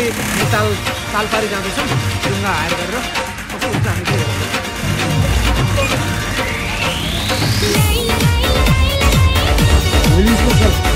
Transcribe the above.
फेरि तालपारी जाँदैछौँ ढुङ्गा हायर गरेर कस्तो हुन्छ हामी त्यही हेर्छौँ।